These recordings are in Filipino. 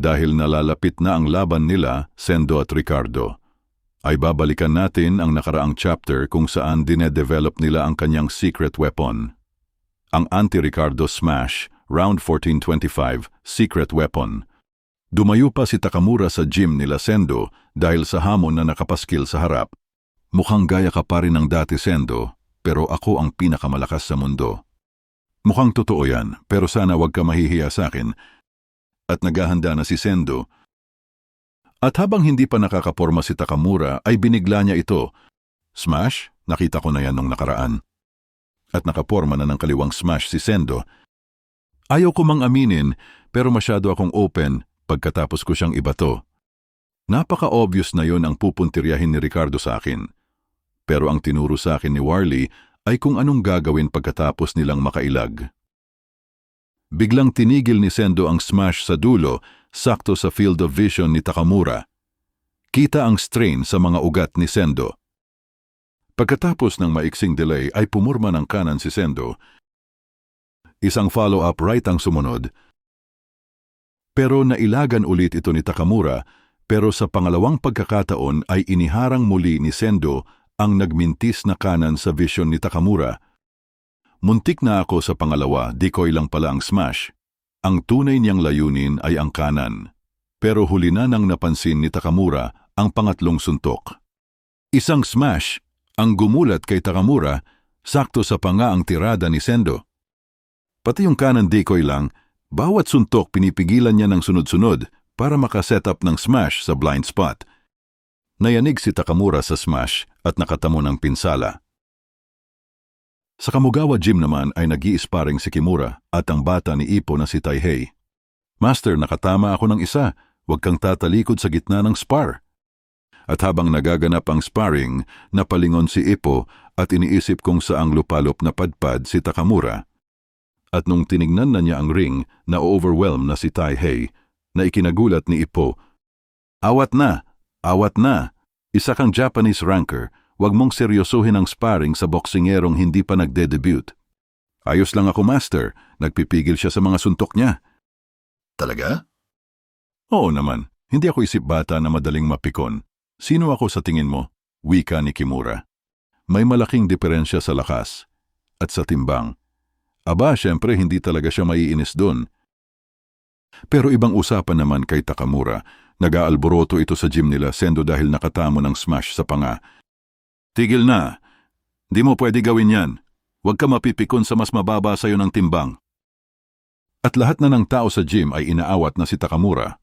Dahil nalalapit na ang laban nila, Sendo at Ricardo, ay babalikan natin ang nakaraang chapter kung saan dinedevelop nila ang kanyang secret weapon. Ang Anti-Ricardo Smash, Round 1425, Secret Weapon. Dumayo pa si Takamura sa gym nila Sendo dahil sa hamon na nakapaskil sa harap. Mukhang gaya ka pa rin ng dati Sendo, pero ako ang pinakamalakas sa mundo. Mukhang totoo yan, pero sana wag ka mahihiya sa akin. At naghahanda na si Sendo. At habang hindi pa nakakaporma si Takamura ay binigla niya ito. Smash? Nakita ko na yan nung nakaraan. At nakaporma na ng kaliwang smash si Sendo. Ayaw ko mang aminin pero masyado akong open pagkatapos ko siyang ibato. Napaka-obvious na yon ang pupuntiryahin ni Ricardo sa akin. Pero ang tinuro sa akin ni Warley ay kung anong gagawin pagkatapos nilang makailag. Biglang tinigil ni Sendo ang smash sa dulo, sakto sa field of vision ni Takamura. Kita ang strain sa mga ugat ni Sendo. Pagkatapos ng maiksing delay ay pumurma ng kanan si Sendo. Isang follow-up right ang sumunod. Pero nailagan ulit ito ni Takamura, pero sa pangalawang pagkakataon ay iniharang muli ni Sendo ang nagmintis na kanan sa vision ni Takamura. Muntik na ako sa pangalawa, decoy lang pala ang smash. Ang tunay niyang layunin ay ang kanan. Pero huli na nang napansin ni Takamura ang pangatlong suntok. Isang smash, ang gumulat kay Takamura, sakto sa panga ang tirada ni Sendo. Pati yung kanan decoy lang, bawat suntok pinipigilan niya ng sunod-sunod para makaset up ng smash sa blind spot. Nayanig si Takamura sa smash at nakatamo ng pinsala. Sa Kamogawa Gym naman ay nag-i-sparring si Kimura at ang bata ni Ippo na si Taihei. Master, nakatama ako ng isa, huwag kang tatalikod sa gitna ng spar. At habang nagaganap ang sparring, napalingon si Ippo at iniisip kung saang lupalop na padpad si Takamura. At nung tinignan na niya ang ring, na-overwhelm na si Taihei, na ikinagulat ni Ippo, Awat na! Awat na! Isa kang Japanese ranker, huwag mong seryosohin ang sparring sa boksingerong hindi pa nagde-debut. Ayos lang ako, Master. Nagpipigil siya sa mga suntok niya. Talaga? Oo naman. Hindi ako isip bata na madaling mapikon. Sino ako sa tingin mo? Wika ni Kimura. May malaking diferensya sa lakas at sa timbang. Aba, syempre hindi talaga siya maiinis doon. Pero ibang usapan naman kay Takamura. Nag-aalboroto ito sa gym nila Sendo dahil nakatamo ng smash sa panga. Tigil na. Di mo pwede gawin yan. Huwag ka mapipikon sa mas mababa sa'yo ng timbang. At lahat na ng tao sa gym ay inaawat na si Takamura.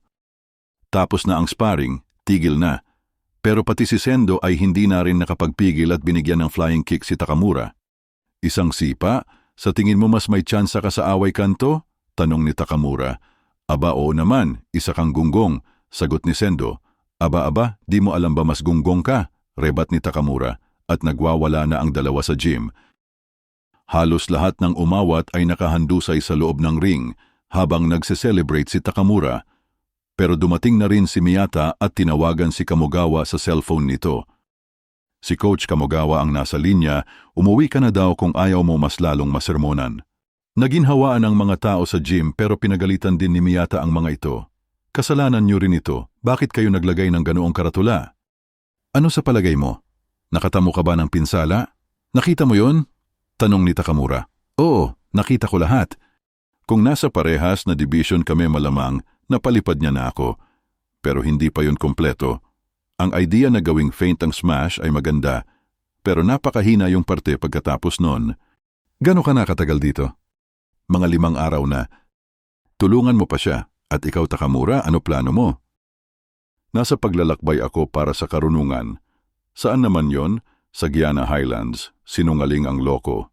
Tapos na ang sparring, tigil na. Pero pati si Sendo ay hindi na rin nakapagpigil at binigyan ng flying kick si Takamura. Isang sipa? Sa tingin mo mas may tsansa ka sa away kanto? Tanong ni Takamura. Aba, oo naman, isa kang gunggong. Sagot ni Sendo. Aba, di mo alam ba mas gunggong ka? Rebat ni Takamura at nagwawala na ang dalawa sa gym. Halos lahat ng umawat ay nakahandusay sa loob ng ring habang nagse-celebrate si Takamura. Pero dumating na rin si Miyata at tinawagan si Kamogawa sa cellphone nito. Si Coach Kamogawa ang nasa linya, umuwi ka na daw kung ayaw mo mas lalong masermonan. Naginhawaan ang mga tao sa gym pero pinagalitan din ni Miyata ang mga ito. Kasalanan niyo rin ito. Bakit kayo naglagay ng ganoong karatula? Ano sa palagay mo? Nakatamo ka ba ng pinsala? Nakita mo yon? Tanong ni Takamura. Oo, nakita ko lahat. Kung nasa parehas na division kami malamang, napalipad niya na ako. Pero hindi pa yun kompleto. Ang idea na gawing feint ang smash ay maganda, pero napakahina yung parte pagkatapos nun. Gano'n ka nakatagal dito? Mga 5 araw na. Tulungan mo pa siya. At ikaw, Takamura, ano plano mo? Nasa paglalakbay ako para sa karunungan. Saan naman yon? Sa Guyana Highlands. Sinungaling ang loko.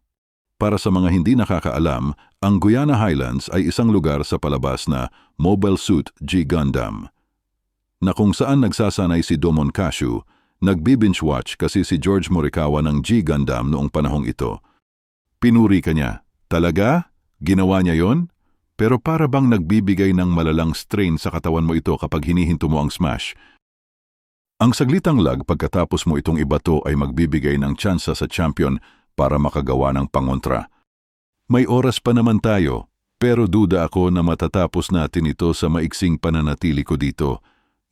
Para sa mga hindi nakakaalam, ang Guyana Highlands ay isang lugar sa palabas na Mobile Suit G Gundam. Na kung saan nagsasanay si Domon Kashu, nagbi-binge watch kasi si George Morikawa ng G Gundam noong panahong ito. Pinuri ka niya. Talaga? Ginawa niya yon? Pero para bang nagbibigay ng malalang strain sa katawan mo ito kapag hinihinto mo ang smash. Ang saglitang lag pagkatapos mo itong ibato ay magbibigay ng tsansa sa champion para makagawa ng pangontra. May oras pa naman tayo. Pero duda ako na matatapos natin ito sa maiksing pananatili ko dito.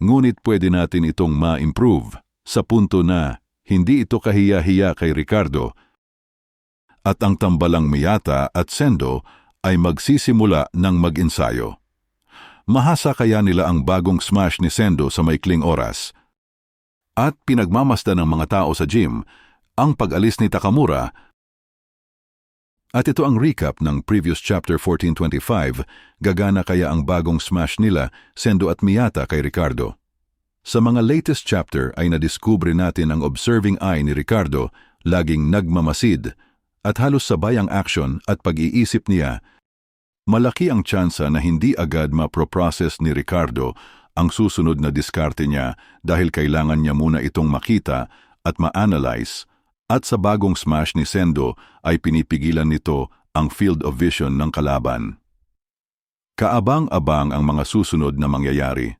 Ngunit pwede natin itong ma-improve sa punto na hindi ito kahiya-hiya kay Ricardo at ang tambalang Miyata at Sendo ay magsisimula ng mag-ensayo. Mahasa kaya nila ang bagong smash ni Sendo sa maikling oras. At pinagmamasdan ng mga tao sa gym ang pag-alis ni Takamura. At ito ang recap ng previous chapter 1425, gagana kaya ang bagong smash nila, Sendo at Miyata kay Ricardo. Sa mga latest chapter ay nadiskubre natin ang observing eye ni Ricardo, laging nagmamasid, at halos sabay ang action at pag-iisip niya. Malaki ang tsansa na hindi agad ma-process ni Ricardo ang susunod na diskarte niya dahil kailangan niya muna itong makita at ma-analyze. At sa bagong smash ni Sendo ay pinipigilan nito ang field of vision ng kalaban. Kaabang-abang ang mga susunod na mangyayari.